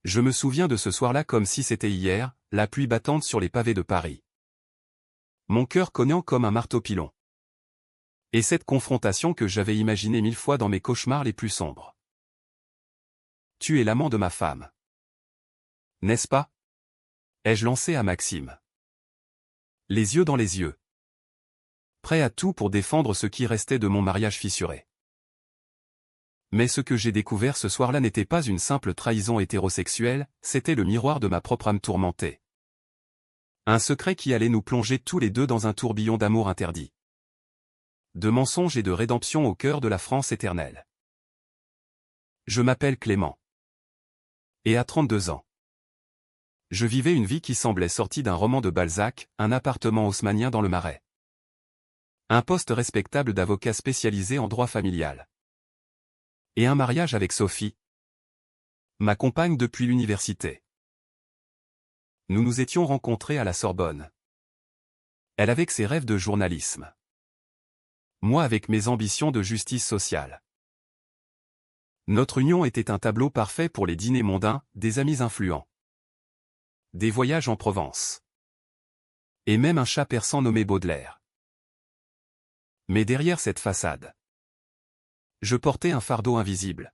Je me souviens de ce soir-là comme si c'était hier, la pluie battante sur les pavés de Paris. Mon cœur cognant comme un marteau-pilon. Et cette confrontation que j'avais imaginée 1000 fois dans mes cauchemars les plus sombres. Tu es l'amant de ma femme. N'est-ce pas? Ai-je lancé à Maxime. Les yeux dans les yeux. Prêt à tout pour défendre ce qui restait de mon mariage fissuré. Mais ce que j'ai découvert ce soir-là n'était pas une simple trahison hétérosexuelle, c'était le miroir de ma propre âme tourmentée. Un secret qui allait nous plonger tous les deux dans un tourbillon d'amour interdit. De mensonges et de rédemption au cœur de la France éternelle. Je m'appelle Clément. Et à 32 ans. Je vivais une vie qui semblait sortie d'un roman de Balzac, un appartement haussmannien dans le Marais. Un poste respectable d'avocat spécialisé en droit familial. Et un mariage avec Sophie, ma compagne depuis l'université. Nous nous étions rencontrés à la Sorbonne. Elle avec ses rêves de journalisme. Moi avec mes ambitions de justice sociale. Notre union était un tableau parfait pour les dîners mondains, des amis influents. Des voyages en Provence. Et même un chat persan nommé Baudelaire. Mais derrière cette façade, je portais un fardeau invisible.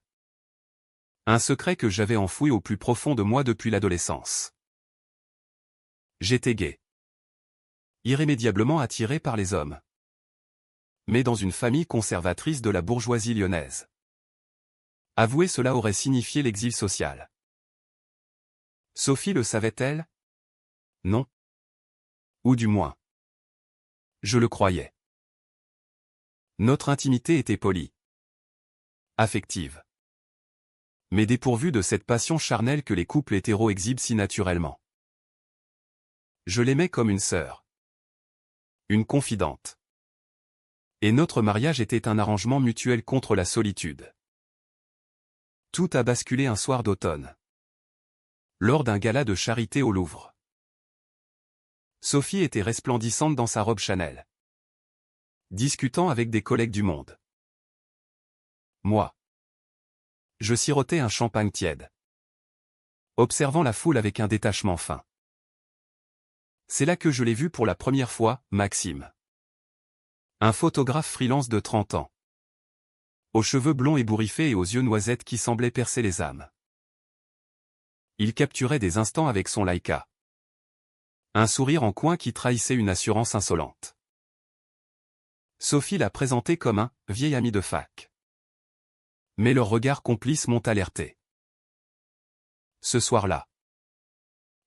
Un secret que j'avais enfoui au plus profond de moi depuis l'adolescence. J'étais gay. Irrémédiablement attiré par les hommes. Mais dans une famille conservatrice de la bourgeoisie lyonnaise. Avouer cela aurait signifié l'exil social. Sophie le savait-elle? Non. Ou du moins. Je le croyais. Notre intimité était polie. Affective. Mais dépourvue de cette passion charnelle que les couples hétéros exhibent si naturellement. Je l'aimais comme une sœur. Une confidente. Et notre mariage était un arrangement mutuel contre la solitude. Tout a basculé un soir d'automne. Lors d'un gala de charité au Louvre. Sophie était resplendissante dans sa robe Chanel. Discutant avec des collègues du Monde. Moi. Je sirotais un champagne tiède. Observant la foule avec un détachement fin. C'est là que je l'ai vu pour la première fois, Maxime. Un photographe freelance de 30 ans. Aux cheveux blonds ébouriffés et aux yeux noisettes qui semblaient percer les âmes. Il capturait des instants avec son Leica. Un sourire en coin qui trahissait une assurance insolente. Sophie l'a présenté comme un « vieil ami de fac ». Mais leur regard complice m'ont alerté. Ce soir-là.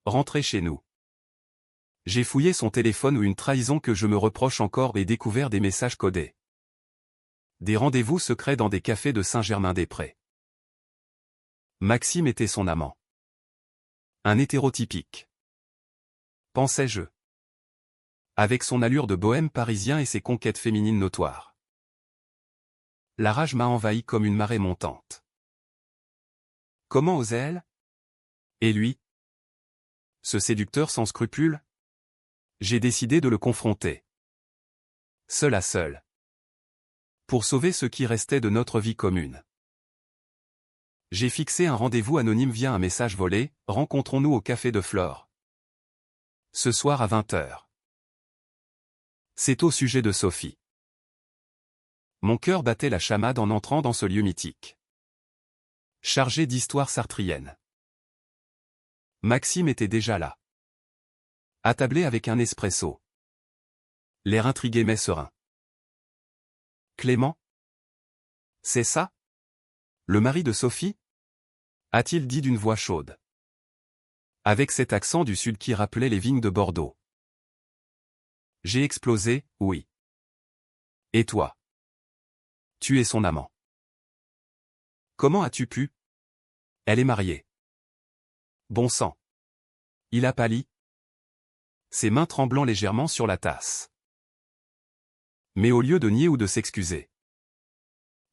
Rentré chez nous. J'ai fouillé son téléphone où une trahison que je me reproche encore et découvert des messages codés. Des rendez-vous secrets dans des cafés de Saint-Germain-des-Prés. Maxime était son amant. Un hétérotypique. Pensais-je. Avec son allure de bohème parisien et ses conquêtes féminines notoires. La rage m'a envahi comme une marée montante. Comment osait-elle? Et lui? Ce séducteur sans scrupules? J'ai décidé de le confronter. Seul à seul. Pour sauver ce qui restait de notre vie commune. J'ai fixé un rendez-vous anonyme via un message volé, rencontrons-nous au Café de Flore. Ce soir à 20h. C'est au sujet de Sophie. Mon cœur battait la chamade en entrant dans ce lieu mythique. Chargé d'histoire sartrienne. Maxime était déjà là. Attablé avec un espresso. L'air intrigué mais serein. Clément? C'est ça? Le mari de Sophie? A-t-il dit d'une voix chaude. Avec cet accent du sud qui rappelait les vignes de Bordeaux. J'ai explosé, oui. Et toi? Tu es son amant. Comment as-tu pu? Elle est mariée. Bon sang. Il a pâli. Ses mains tremblant légèrement sur la tasse. Mais au lieu de nier ou de s'excuser.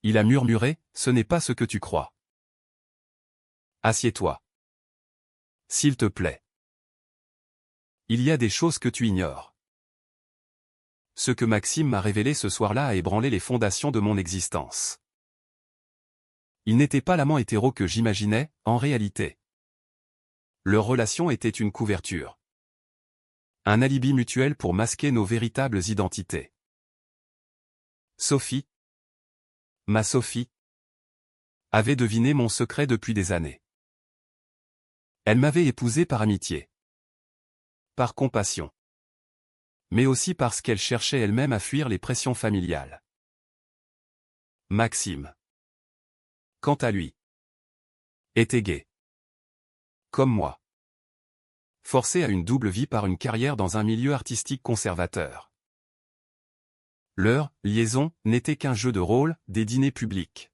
Il a murmuré, ce n'est pas ce que tu crois. Assieds-toi. S'il te plaît. Il y a des choses que tu ignores. Ce que Maxime m'a révélé ce soir-là a ébranlé les fondations de mon existence. Il n'était pas l'amant hétéro que j'imaginais, en réalité. Leur relation était une couverture. Un alibi mutuel pour masquer nos véritables identités. Sophie, ma Sophie, avait deviné mon secret depuis des années. Elle m'avait épousé par amitié. Par compassion. Mais aussi parce qu'elle cherchait elle-même à fuir les pressions familiales. Maxime, quant à lui, était gay. Comme moi. Forcé à une double vie par une carrière dans un milieu artistique conservateur. Leur liaison n'était qu'un jeu de rôle, des dîners publics.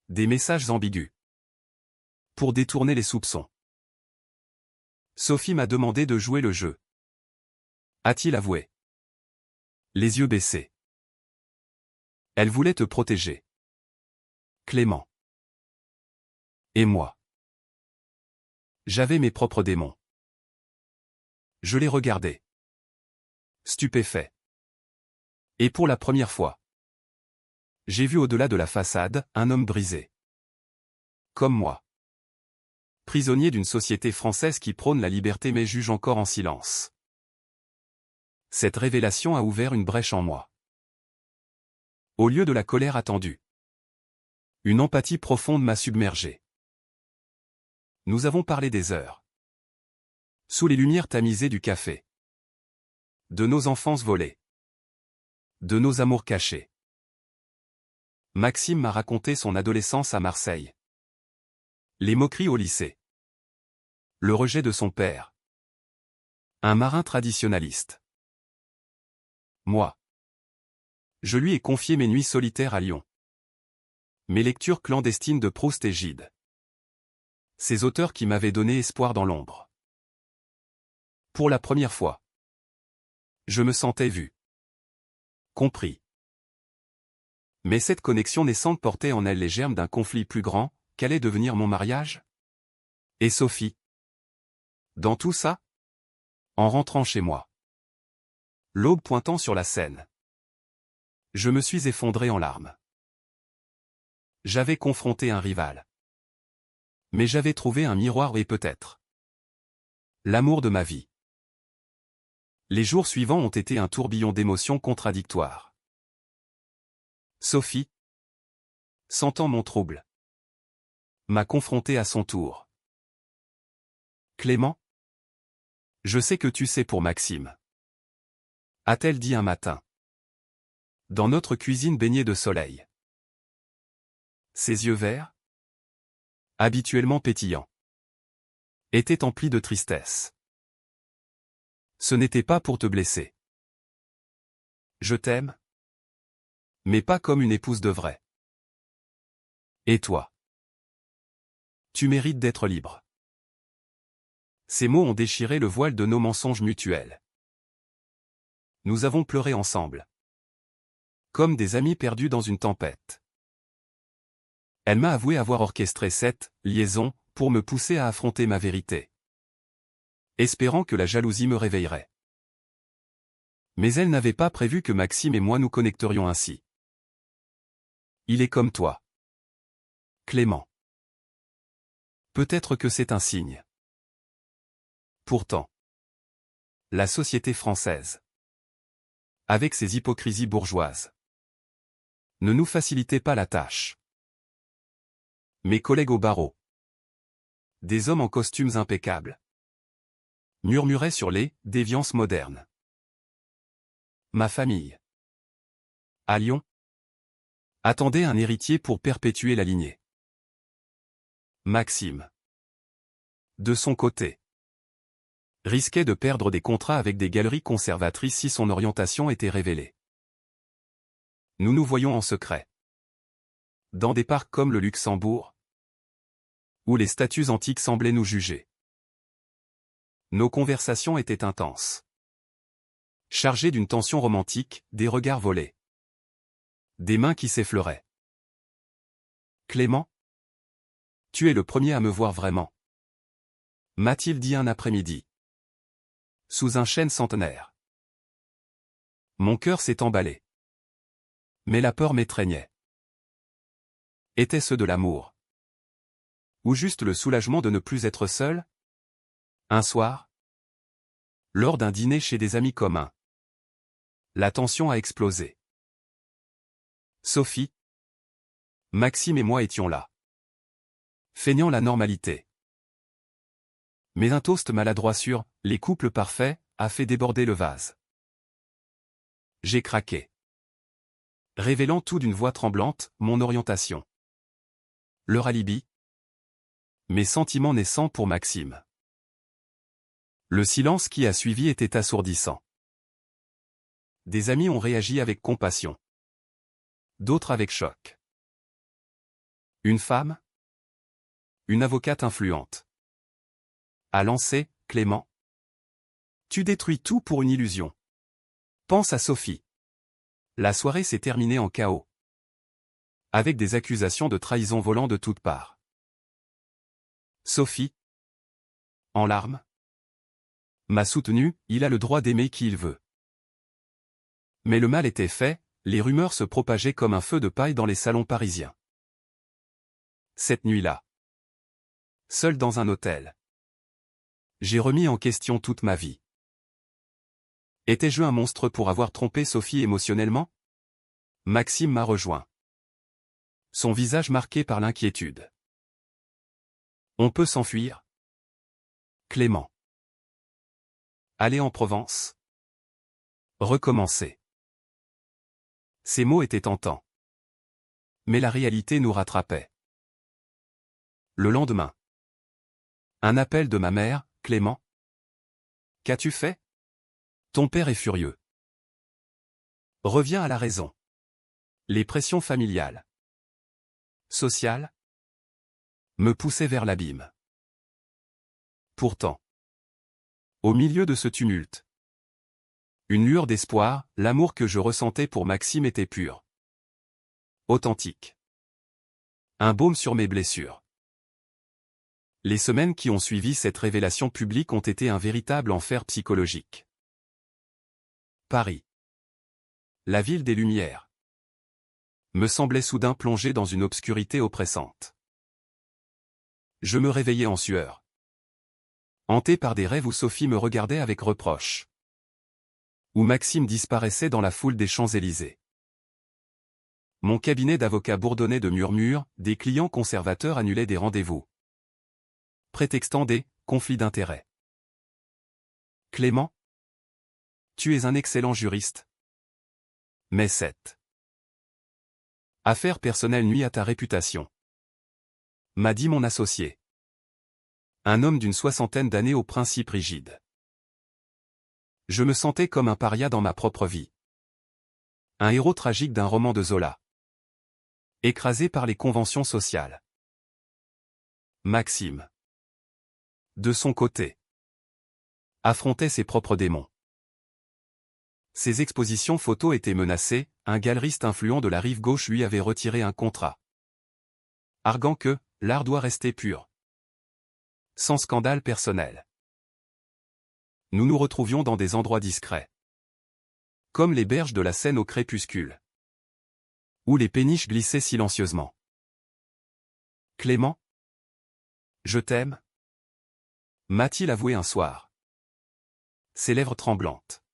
Des messages ambigus. Pour détourner les soupçons. Sophie m'a demandé de jouer le jeu. A-t-il avoué? Les yeux baissés. Elle voulait te protéger. Clément. Et moi. J'avais mes propres démons. Je les regardais. Stupéfait. Et pour la première fois, j'ai vu au-delà de la façade, un homme brisé. Comme moi. Prisonnier d'une société française qui prône la liberté mais juge encore en silence. Cette révélation a ouvert une brèche en moi. Au lieu de la colère attendue, une empathie profonde m'a submergé. Nous avons parlé des heures. Sous les lumières tamisées du café. De nos enfances volées. De nos amours cachés. Maxime m'a raconté son adolescence à Marseille. Les moqueries au lycée. Le rejet de son père. Un marin traditionnaliste. Moi. Je lui ai confié mes nuits solitaires à Lyon. Mes lectures clandestines de Proust et Gide. Ces auteurs qui m'avaient donné espoir dans l'ombre. Pour la première fois. Je me sentais vu. Compris. Mais cette connexion naissante portait en elle les germes d'un conflit plus grand, qu'allait devenir mon mariage? Et Sophie? Dans tout ça? En rentrant chez moi. L'aube pointant sur la Seine. Je me suis effondré en larmes. J'avais confronté un rival. Mais j'avais trouvé un miroir et peut-être l'amour de ma vie. Les jours suivants ont été un tourbillon d'émotions contradictoires. Sophie, sentant mon trouble, m'a confronté à son tour. Clément? Je sais que tu sais pour Maxime. A-t-elle dit un matin. Dans notre cuisine baignée de soleil. Ses yeux verts, habituellement pétillants, étaient emplis de tristesse. Ce n'était pas pour te blesser. Je t'aime, mais pas comme une épouse devrait. Et toi? Tu mérites d'être libre. Ces mots ont déchiré le voile de nos mensonges mutuels. Nous avons pleuré ensemble. Comme des amis perdus dans une tempête. Elle m'a avoué avoir orchestré cette liaison pour me pousser à affronter ma vérité. Espérant que la jalousie me réveillerait. Mais elle n'avait pas prévu que Maxime et moi nous connecterions ainsi. Il est comme toi. Clément. Peut-être que c'est un signe. Pourtant. La société française. Avec ses hypocrisies bourgeoises. Ne nous facilitait pas la tâche. Mes collègues au barreau. Des hommes en costumes impeccables. Murmuraient sur les déviances modernes. Ma famille. À Lyon. Attendait un héritier pour perpétuer la lignée. Maxime. De son côté. Risquait de perdre des contrats avec des galeries conservatrices si son orientation était révélée. Nous nous voyons en secret. Dans des parcs comme le Luxembourg, où les statues antiques semblaient nous juger. Nos conversations étaient intenses. Chargées d'une tension romantique, des regards volés. Des mains qui s'effleuraient. Clément? Tu es le premier à me voir vraiment. M'a-t-il dit un après-midi. Sous un chêne centenaire. Mon cœur s'est emballé. Mais la peur m'étreignait. Était-ce de l'amour? Ou juste le soulagement de ne plus être seul? Un soir, lors d'un dîner chez des amis communs, la tension a explosé. Sophie, Maxime et moi étions là, feignant la normalité. Mais un toast maladroit sur « les couples parfaits » a fait déborder le vase. J'ai craqué, révélant tout d'une voix tremblante, mon orientation. Leur alibi. Mes sentiments naissants pour Maxime. Le silence qui a suivi était assourdissant. Des amis ont réagi avec compassion. D'autres avec choc. Une femme, une avocate influente, a lancé « Clément, tu détruis tout pour une illusion. Pense à Sophie. » La soirée s'est terminée en chaos, avec des accusations de trahison volant de toutes parts. Sophie, en larmes, m'a soutenu, il a le droit d'aimer qui il veut. Mais le mal était fait, les rumeurs se propageaient comme un feu de paille dans les salons parisiens. Cette nuit-là, seul dans un hôtel, j'ai remis en question toute ma vie. Étais-je un monstre pour avoir trompé Sophie émotionnellement? Maxime m'a rejoint. Son visage marqué par l'inquiétude. On peut s'enfuir? Clément. Aller en Provence? Recommencer. Ces mots étaient tentants. Mais la réalité nous rattrapait. Le lendemain. Un appel de ma mère, « Clément? Qu'as-tu fait? Ton père est furieux. » Reviens à la raison. Les pressions familiales, sociales, me poussaient vers l'abîme. Pourtant, au milieu de ce tumulte, une lueur d'espoir, l'amour que je ressentais pour Maxime était pur. Authentique. Un baume sur mes blessures. Les semaines qui ont suivi cette révélation publique ont été un véritable enfer psychologique. Paris, la ville des Lumières, me semblait soudain plongée dans une obscurité oppressante. Je me réveillais en sueur, hanté par des rêves où Sophie me regardait avec reproche, où Maxime disparaissait dans la foule des Champs-Élysées. Mon cabinet d'avocat bourdonnait de murmures, des clients conservateurs annulaient des rendez-vous, prétextant des conflits d'intérêts. Clément, tu es un excellent juriste. Mais cette affaire personnelle nuit à ta réputation, m'a dit mon associé. Un homme d'une soixantaine d'années aux principes rigides. Je me sentais comme un paria dans ma propre vie. Un héros tragique d'un roman de Zola. Écrasé par les conventions sociales. Maxime, de son côté, affrontait ses propres démons. Ses expositions photos étaient menacées, un galeriste influent de la rive gauche lui avait retiré un contrat, arguant que l'art doit rester pur, sans scandale personnel. Nous nous retrouvions dans des endroits discrets, comme les berges de la Seine au crépuscule, où les péniches glissaient silencieusement. Clément, je t'aime, m'a-t-il avoué un soir, ses lèvres tremblantes.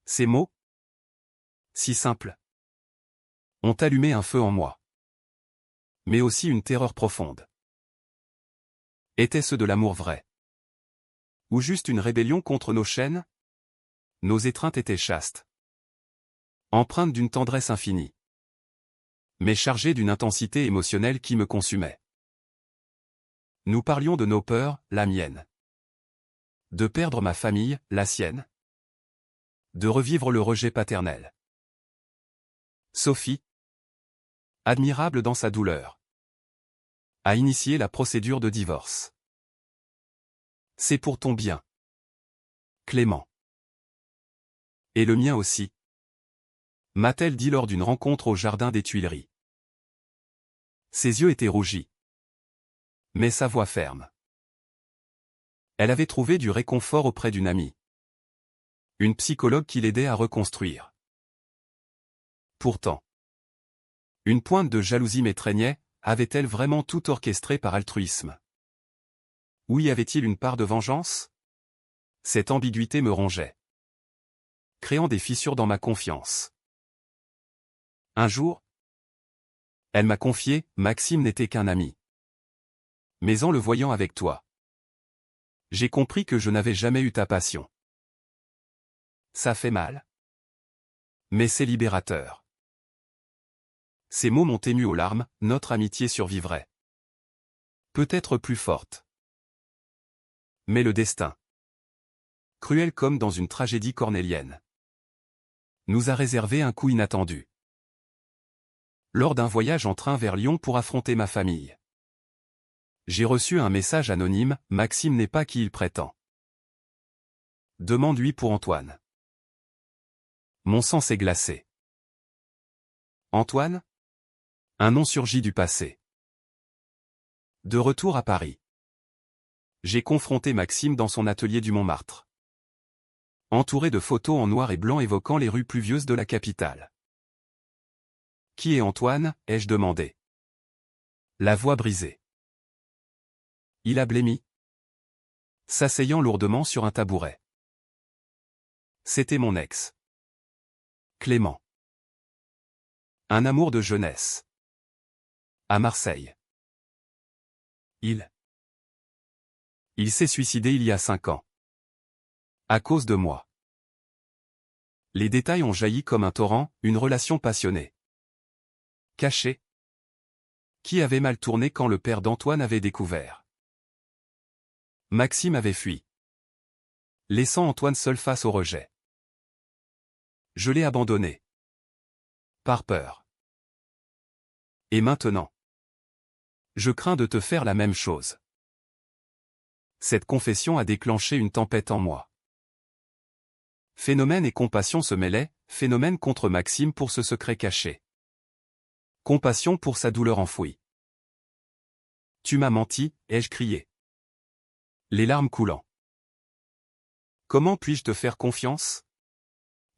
Ces mots, si simples, ont allumé un feu en moi, mais aussi une terreur profonde. Était-ce de l'amour vrai? Ou juste une rébellion contre nos chaînes? Nos étreintes étaient chastes, empreintes d'une tendresse infinie, mais chargées d'une intensité émotionnelle qui me consumait. Nous parlions de nos peurs, la mienne. De perdre ma famille, la sienne. De revivre le rejet paternel. Sophie, admirable dans sa douleur, a initié la procédure de divorce. C'est pour ton bien, Clément. Et le mien aussi, m'a-t-elle dit lors d'une rencontre au jardin des Tuileries. Ses yeux étaient rougis, mais sa voix ferme. Elle avait trouvé du réconfort auprès d'une amie. Une psychologue qui l'aidait à reconstruire. Pourtant, une pointe de jalousie m'étreignait, avait-elle vraiment tout orchestré par altruisme? Ou y avait-il une part de vengeance? Cette ambiguïté me rongeait, créant des fissures dans ma confiance. Un jour, elle m'a confié, Maxime n'était qu'un ami. Mais en le voyant avec toi, j'ai compris que je n'avais jamais eu ta passion. Ça fait mal. Mais c'est libérateur. Ces mots m'ont ému aux larmes, notre amitié survivrait. Peut-être plus forte. Mais le destin, cruel comme dans une tragédie cornélienne, nous a réservé un coup inattendu. Lors d'un voyage en train vers Lyon pour affronter ma famille, j'ai reçu un message anonyme, Maxime n'est pas qui il prétend. Demande-lui pour Antoine. Mon sang s'est glacé. Antoine? Un nom surgit du passé. De retour à Paris, j'ai confronté Maxime dans son atelier du Montmartre, entouré de photos en noir et blanc évoquant les rues pluvieuses de la capitale. Qui est Antoine? Ai-je demandé. La voix brisée. Il a blêmi, s'asseyant lourdement sur un tabouret. C'était mon ex. Clément. Un amour de jeunesse. À Marseille. Il s'est suicidé il y a 5 ans. À cause de moi. Les détails ont jailli comme un torrent, une relation passionnée. Cachée. Qui avait mal tourné quand le père d'Antoine avait découvert. Maxime avait fui, laissant Antoine seul face au rejet. Je l'ai abandonné. Par peur. Et maintenant, je crains de te faire la même chose. Cette confession a déclenché une tempête en moi. Phénomène et compassion se mêlaient, phénomène contre Maxime pour ce secret caché. Compassion pour sa douleur enfouie. Tu m'as menti, ai-je crié. Les larmes coulant. Comment puis-je te faire confiance?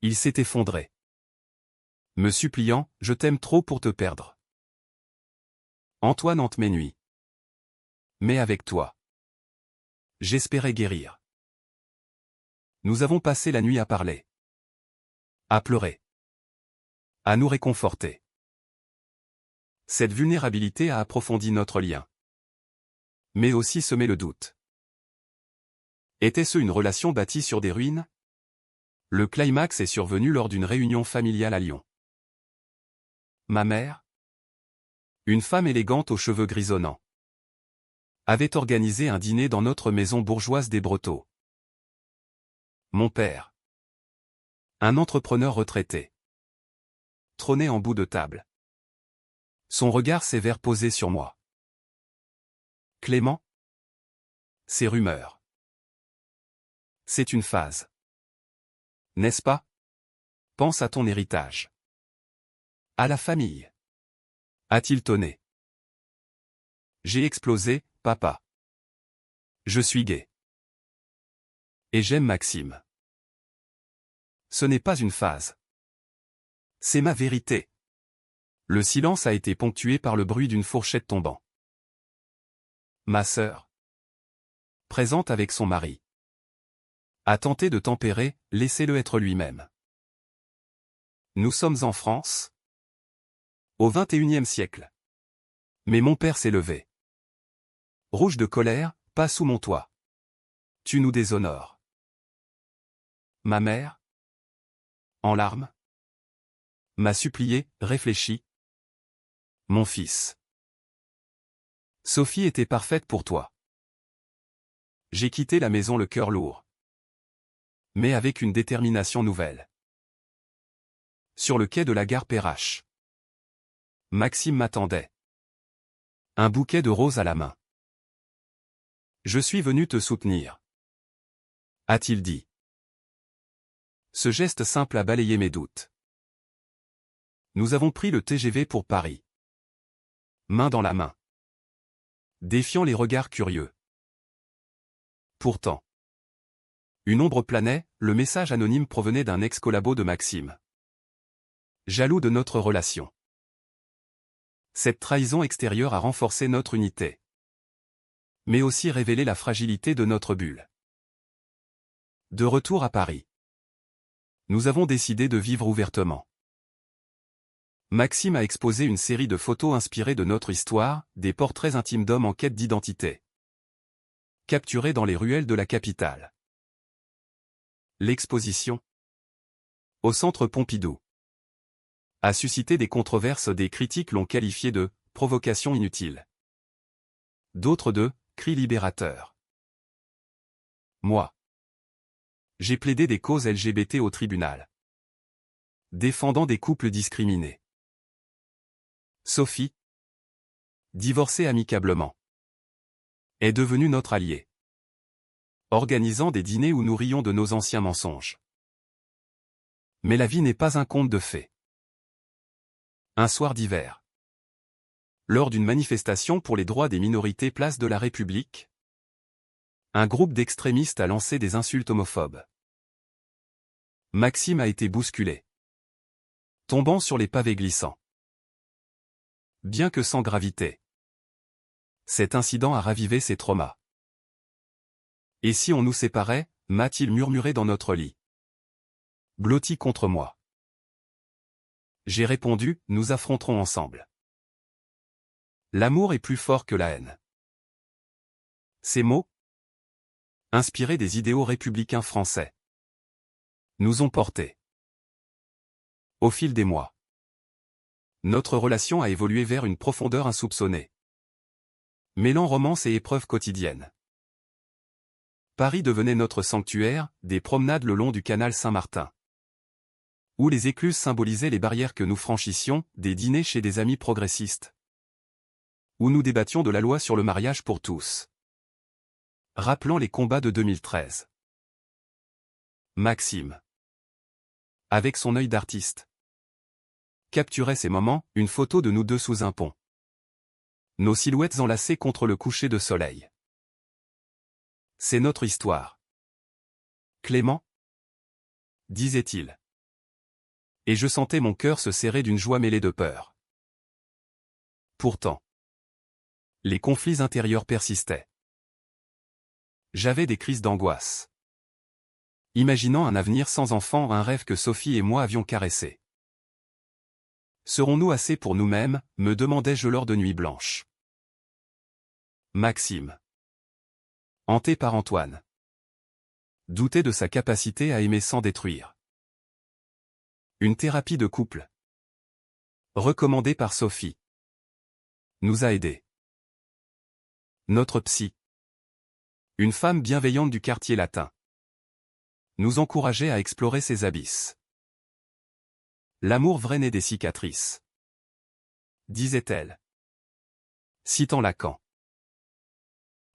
Il s'est effondré. Me suppliant, je t'aime trop pour te perdre. Antoine hante mes nuits. Mais avec toi, j'espérais guérir. Nous avons passé la nuit à parler. À pleurer. À nous réconforter. Cette vulnérabilité a approfondi notre lien. Mais aussi semé le doute. Était-ce une relation bâtie sur des ruines? Le climax est survenu lors d'une réunion familiale à Lyon. Ma mère, une femme élégante aux cheveux grisonnants, avait organisé un dîner dans notre maison bourgeoise des Brotteaux. Mon père, un entrepreneur retraité, trônait en bout de table. Son regard sévère posé sur moi. Clément? Ces rumeurs. C'est une phase. N'est-ce pas? Pense à ton héritage. À la famille. A-t-il tonné? J'ai explosé, papa. Je suis gay. Et j'aime Maxime. Ce n'est pas une phase. C'est ma vérité. Le silence a été ponctué par le bruit d'une fourchette tombant. Ma sœur, présente avec son mari, a tenté de tempérer, laissez-le être lui-même. Nous sommes en France, au XXIe siècle. Mais mon père s'est levé. Rouge de colère, pas sous mon toit. Tu nous déshonores. Ma mère, en larmes, m'a supplié, réfléchis. Mon fils. Sophie était parfaite pour toi. J'ai quitté la maison le cœur lourd. Mais avec une détermination nouvelle. Sur le quai de la gare Perrache, Maxime m'attendait. Un bouquet de roses à la main. Je suis venu te soutenir, a-t-il dit. Ce geste simple a balayé mes doutes. Nous avons pris le TGV pour Paris. Main dans la main. Défiant les regards curieux. Pourtant, une ombre planait, le message anonyme provenait d'un ex-collabo de Maxime. Jaloux de notre relation. Cette trahison extérieure a renforcé notre unité. Mais aussi révéler la fragilité de notre bulle. De retour à Paris. Nous avons décidé de vivre ouvertement. Maxime a exposé une série de photos inspirées de notre histoire, des portraits intimes d'hommes en quête d'identité. Capturés dans les ruelles de la capitale. L'exposition, au Centre Pompidou, a suscité des controverses. Des critiques l'ont qualifié de « provocation inutile ». D'autres de « cri libérateur ». Moi, j'ai plaidé des causes LGBT au tribunal, défendant des couples discriminés. Sophie, divorcée amicablement, est devenue notre alliée, organisant des dîners où nous rions de nos anciens mensonges. Mais la vie n'est pas un conte de fées. Un soir d'hiver, lors d'une manifestation pour les droits des minorités place de la République, un groupe d'extrémistes a lancé des insultes homophobes. Maxime a été bousculé, tombant sur les pavés glissants. Bien que sans gravité, cet incident a ravivé ses traumas. « Et si on nous séparait » m'a-t-il murmuré dans notre lit, blotti contre moi. J'ai répondu, nous affronterons ensemble. L'amour est plus fort que la haine. Ces mots, inspirés des idéaux républicains français, nous ont portés. Au fil des mois, notre relation a évolué vers une profondeur insoupçonnée, mêlant romance et épreuves quotidiennes. Paris devenait notre sanctuaire, des promenades le long du canal Saint-Martin, où les écluses symbolisaient les barrières que nous franchissions, des dîners chez des amis progressistes, où nous débattions de la loi sur le mariage pour tous, rappelant les combats de 2013. Maxime, avec son œil d'artiste, capturait ces moments, une photo de nous deux sous un pont. Nos silhouettes enlacées contre le coucher de soleil. C'est notre histoire. Clément, disait-il. Et je sentais mon cœur se serrer d'une joie mêlée de peur. Pourtant, les conflits intérieurs persistaient. J'avais des crises d'angoisse, imaginant un avenir sans enfant, un rêve que Sophie et moi avions caressé. Serons-nous assez pour nous-mêmes, me demandais-je lors de nuits blanches. Maxime, hanté par Antoine, doutait de sa capacité à aimer sans détruire. Une thérapie de couple, recommandée par Sophie, nous a aidés. Notre psy, une femme bienveillante du quartier latin, nous encourageait à explorer ses abysses. L'amour vrai naît des cicatrices, disait-elle, citant Lacan.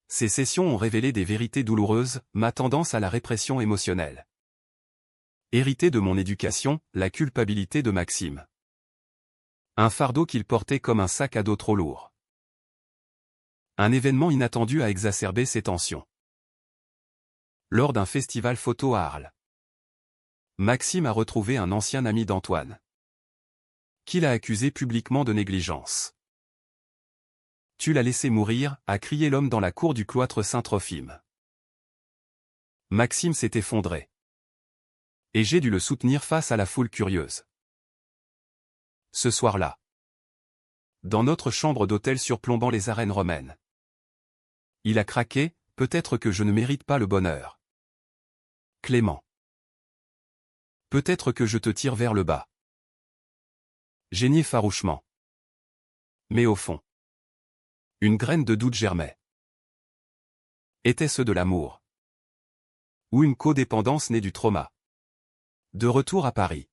Ces sessions ont révélé des vérités douloureuses, ma tendance à la répression émotionnelle. Héritée de mon éducation, la culpabilité de Maxime. Un fardeau qu'il portait comme un sac à dos trop lourd. Un événement inattendu a exacerbé ces tensions. Lors d'un festival photo à Arles, Maxime a retrouvé un ancien ami d'Antoine, qu'il a accusé publiquement de négligence. « Tu l'as laissé mourir » a crié l'homme dans la cour du cloître Saint-Trophime. Maxime s'est effondré. Et j'ai dû le soutenir face à la foule curieuse. Ce soir-là, dans notre chambre d'hôtel surplombant les arènes romaines, il a craqué, peut-être que je ne mérite pas le bonheur. Clément. Peut-être que je te tire vers le bas. J'ai nié farouchement. Mais au fond, une graine de doute germait. Était-ce de l'amour? Ou une codépendance née du trauma? De retour à Paris,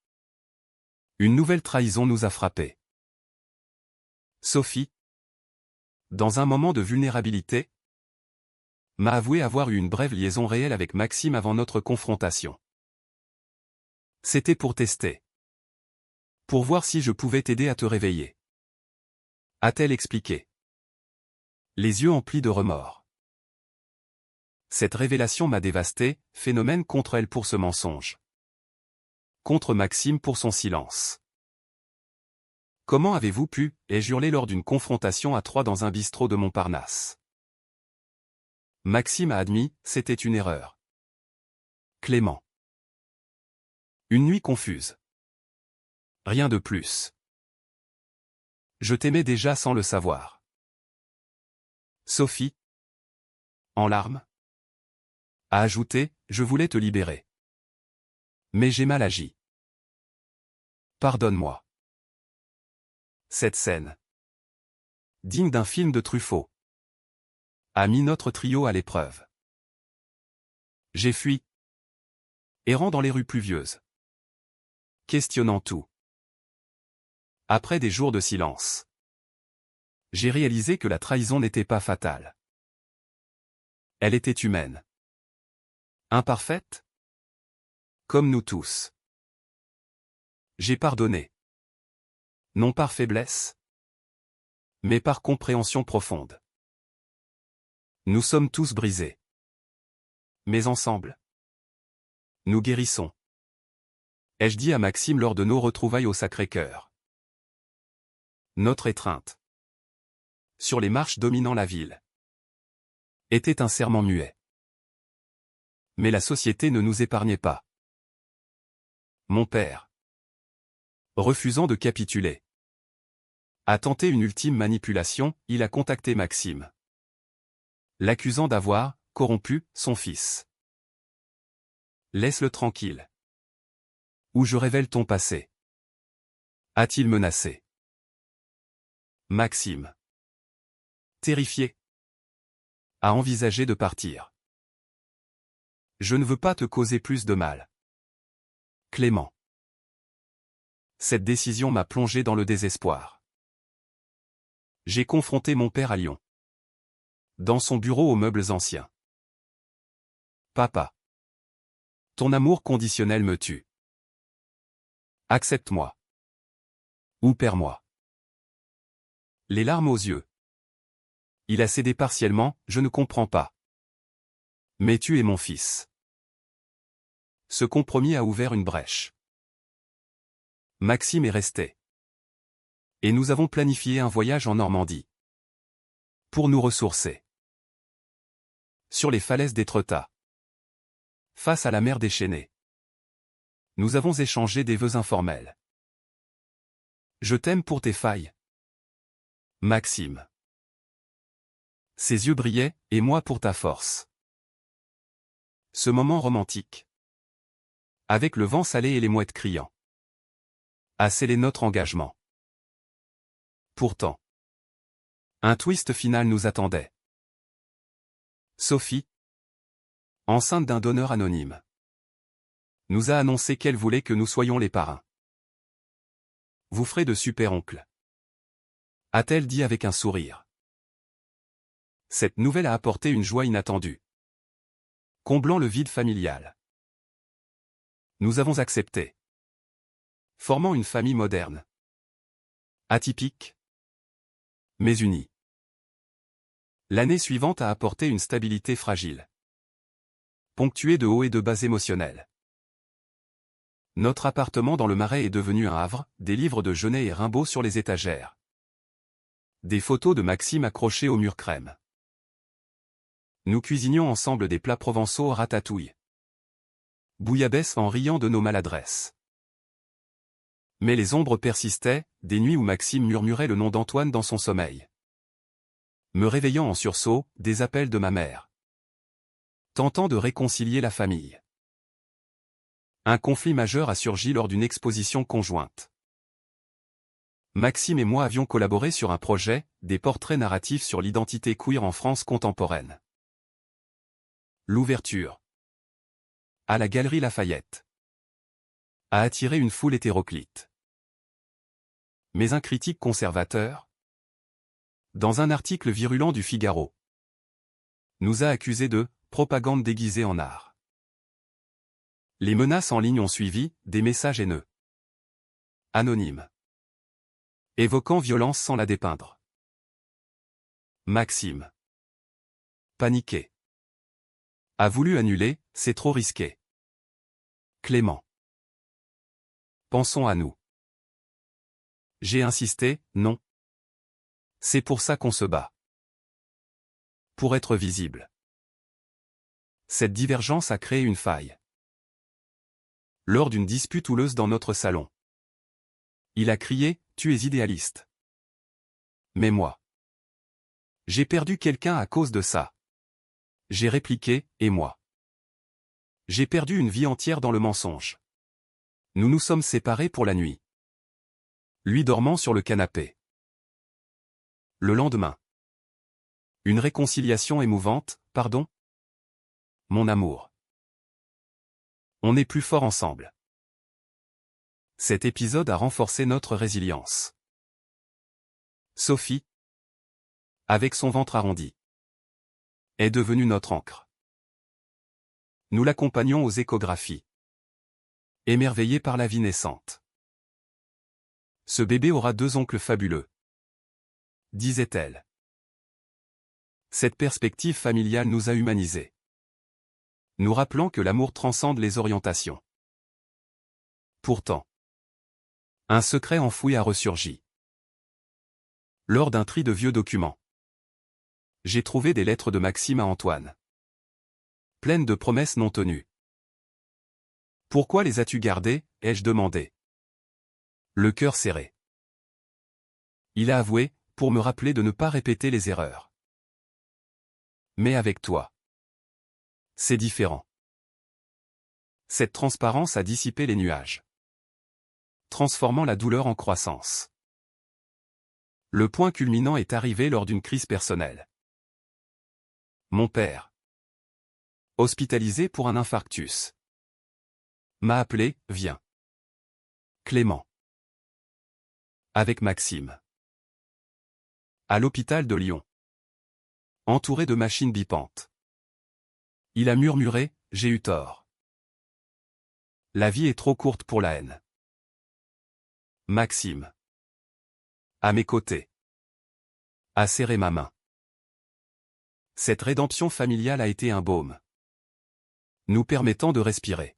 une nouvelle trahison nous a frappés. Sophie, dans un moment de vulnérabilité, m'a avoué avoir eu une brève liaison réelle avec Maxime avant notre confrontation. C'était pour tester. Pour voir si je pouvais t'aider à te réveiller. A-t-elle expliqué. Les yeux emplis de remords. Cette révélation m'a dévasté, phénomène contre elle pour ce mensonge. Contre Maxime pour son silence. Comment avez-vous pu, ai-je hurlé lors d'une confrontation à trois dans un bistrot de Montparnasse. Maxime a admis, c'était une erreur. Clément. Une nuit confuse. Rien de plus. Je t'aimais déjà sans le savoir. Sophie. En larmes. A ajouté, je voulais te libérer. Mais j'ai mal agi. Pardonne-moi. Cette scène, digne d'un film de Truffaut, a mis notre trio à l'épreuve. J'ai fui, errant dans les rues pluvieuses, questionnant tout. Après des jours de silence, j'ai réalisé que la trahison n'était pas fatale. Elle était humaine. Imparfaite, comme nous tous. J'ai pardonné. Non par faiblesse, mais par compréhension profonde. Nous sommes tous brisés. Mais ensemble, nous guérissons. Ai-je dit à Maxime lors de nos retrouvailles au Sacré-Cœur. Notre étreinte, sur les marches dominant la ville, était un serment muet. Mais la société ne nous épargnait pas. Mon père, refusant de capituler, a tenté une ultime manipulation, il a contacté Maxime, l'accusant d'avoir corrompu son fils. Laisse-le tranquille. Ou je révèle ton passé. A-t-il menacé. Maxime, terrifié, a envisagé de partir. Je ne veux pas te causer plus de mal. Clément. Cette décision m'a plongé dans le désespoir. J'ai confronté mon père à Lyon. Dans son bureau aux meubles anciens. Papa. Ton amour conditionnel me tue. Accepte-moi. Ou perds-moi. Les larmes aux yeux. Il a cédé partiellement, je ne comprends pas. Mais tu es mon fils. Ce compromis a ouvert une brèche. Maxime est resté. Et nous avons planifié un voyage en Normandie. Pour nous ressourcer. Sur les falaises d'Étretat. Face à la mer déchaînée. Nous avons échangé des vœux informels. Je t'aime pour tes failles. Maxime. Ses yeux brillaient, et moi pour ta force. Ce moment romantique. Avec le vent salé et les mouettes criant. A scellé notre engagement. Pourtant. Un twist final nous attendait. Sophie, enceinte d'un donneur anonyme, nous a annoncé qu'elle voulait que nous soyons les parrains. Vous ferez de super-oncles, a-t-elle dit avec un sourire. Cette nouvelle a apporté une joie inattendue, comblant le vide familial. Nous avons accepté, formant une famille moderne, atypique, mais unie. L'année suivante a apporté une stabilité fragile, ponctuée de hauts et de bas émotionnels. Notre appartement dans le Marais est devenu un havre, des livres de Genet et Rimbaud sur les étagères. Des photos de Maxime accrochées au mur crème. Nous cuisinions ensemble des plats provençaux ratatouille. Bouillabaisse en riant de nos maladresses. Mais les ombres persistaient, des nuits où Maxime murmurait le nom d'Antoine dans son sommeil. Me réveillant en sursaut, des appels de ma mère. Tentant de réconcilier la famille. Un conflit majeur a surgi lors d'une exposition conjointe. Maxime et moi avions collaboré sur un projet, des portraits narratifs sur l'identité queer en France contemporaine. L'ouverture à la Galerie Lafayette a attiré une foule hétéroclite. Mais un critique conservateur, dans un article virulent du Figaro, nous a accusés de « propagande déguisée en art ». Les menaces en ligne ont suivi, des messages haineux, anonymes, évoquant violence sans la dépeindre. Maxime, paniqué, a voulu annuler, c'est trop risqué. Clément, pensons à nous. J'ai insisté, non. C'est pour ça qu'on se bat. Pour être visible. Cette divergence a créé une faille. Lors d'une dispute houleuse dans notre salon. Il a crié, « Tu es idéaliste. » Mais moi. J'ai perdu quelqu'un à cause de ça. J'ai répliqué, et moi. J'ai perdu une vie entière dans le mensonge. Nous nous sommes séparés pour la nuit. Lui dormant sur le canapé. Le lendemain. Une réconciliation émouvante, pardon? Mon amour. On est plus fort ensemble. Cet épisode a renforcé notre résilience. Sophie, avec son ventre arrondi, est devenue notre ancre. Nous l'accompagnons aux échographies. Émerveillée par la vie naissante. Ce bébé aura 2 oncles fabuleux, disait-elle. Cette perspective familiale nous a humanisés. Nous rappelant que l'amour transcende les orientations. Pourtant, un secret enfoui a ressurgi. Lors d'un tri de vieux documents, j'ai trouvé des lettres de Maxime à Antoine. Pleines de promesses non tenues. Pourquoi les as-tu gardées, ai-je demandé. Le cœur serré. Il a avoué, pour me rappeler de ne pas répéter les erreurs. Mais avec toi, c'est différent. Cette transparence a dissipé les nuages, transformant la douleur en croissance. Le point culminant est arrivé lors d'une crise personnelle. Mon père, hospitalisé pour un infarctus, m'a appelé, viens. Clément. Avec Maxime. À l'hôpital de Lyon. Entouré de machines bipantes. Il a murmuré, j'ai eu tort. La vie est trop courte pour la haine. Maxime. À mes côtés. A serré ma main. Cette rédemption familiale a été un baume, nous permettant de respirer.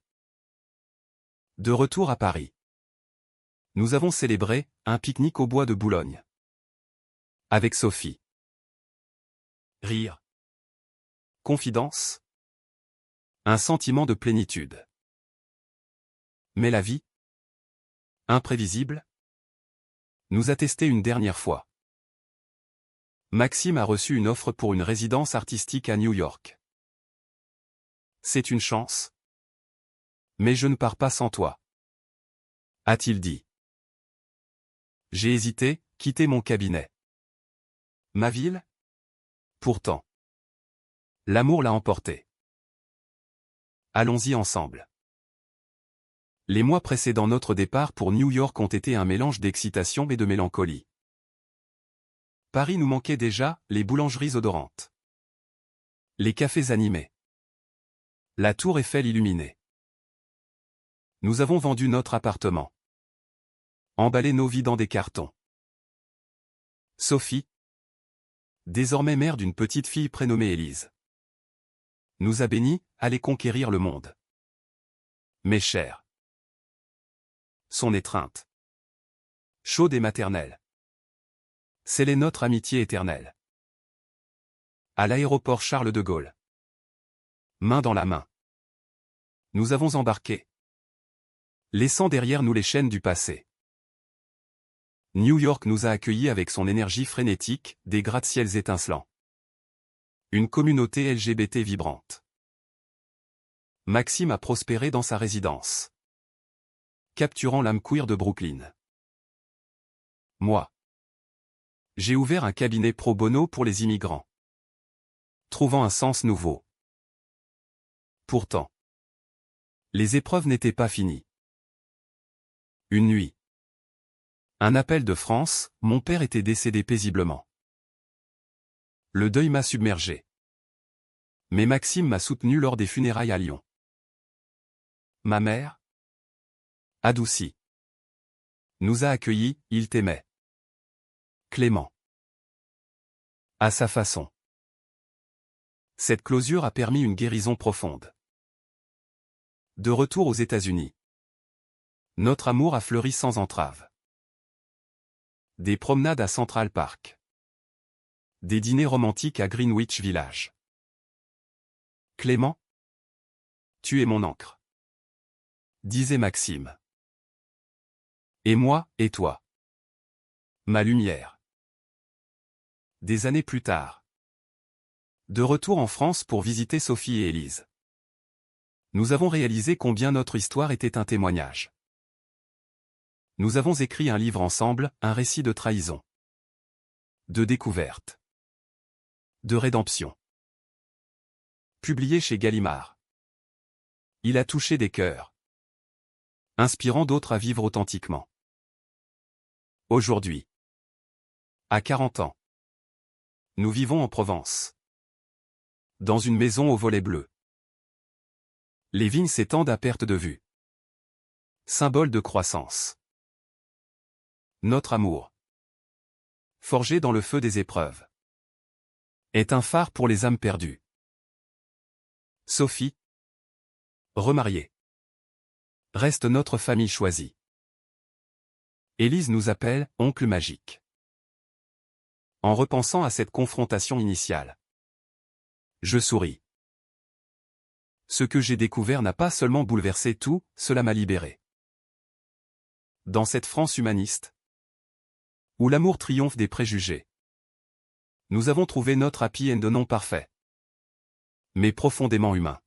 De retour à Paris. Nous avons célébré un pique-nique au bois de Boulogne. Avec Sophie. Rire. Confidence. Un sentiment de plénitude. Mais la vie, imprévisible, nous a testé une dernière fois. Maxime a reçu une offre pour une résidence artistique à New York. C'est une chance. Mais je ne pars pas sans toi, a-t-il dit. J'ai hésité, quitté mon cabinet. Ma ville? Pourtant. L'amour l'a emporté. Allons-y ensemble. Les mois précédant notre départ pour New York ont été un mélange d'excitation et de mélancolie. Paris nous manquait déjà, les boulangeries odorantes. Les cafés animés. La tour Eiffel illuminée. Nous avons vendu notre appartement. Emballé nos vies dans des cartons. Sophie, désormais mère d'une petite fille prénommée Élise, nous a bénis, aller conquérir le monde. Mes chers. Son étreinte. Chaude et maternelle. Scellez notre amitié éternelle. À l'aéroport Charles de Gaulle. Main dans la main. Nous avons embarqué. Laissant derrière nous les chaînes du passé. New York nous a accueillis avec son énergie frénétique, des gratte-ciels étincelants. Une communauté LGBT vibrante. Maxime a prospéré dans sa résidence. Capturant l'âme queer de Brooklyn. Moi. J'ai ouvert un cabinet pro bono pour les immigrants. Trouvant un sens nouveau. Pourtant. Les épreuves n'étaient pas finies. Une nuit. Un appel de France, mon père était décédé paisiblement. Le deuil m'a submergé. Mais Maxime m'a soutenu lors des funérailles à Lyon. Ma mère, adoucie, nous a accueillis, il t'aimait. Clément. À sa façon. Cette clôture a permis une guérison profonde. De retour aux États-Unis. Notre amour a fleuri sans entrave. Des promenades à Central Park. Des dîners romantiques à Greenwich Village. Clément, Tu es mon encre, disait Maxime. Et moi, et toi. Ma lumière. Des années plus tard. De retour en France pour visiter Sophie et Élise. Nous avons réalisé combien notre histoire était un témoignage. Nous avons écrit un livre ensemble, un récit de trahison, de découverte, de rédemption. Publié chez Gallimard. Il a touché des cœurs, inspirant d'autres à vivre authentiquement. Aujourd'hui, à 40 ans, nous vivons en Provence, dans une maison au volet bleu. Les vignes s'étendent à perte de vue. Symbole de croissance. Notre amour, forgé dans le feu des épreuves, est un phare pour les âmes perdues. Sophie, remariée, reste notre famille choisie. Élise nous appelle « oncle magique ». En repensant à cette confrontation initiale, je souris. Ce que j'ai découvert n'a pas seulement bouleversé tout, cela m'a libéré. Dans cette France humaniste, où l'amour triomphe des préjugés, nous avons trouvé notre happy end non parfait, mais profondément humain.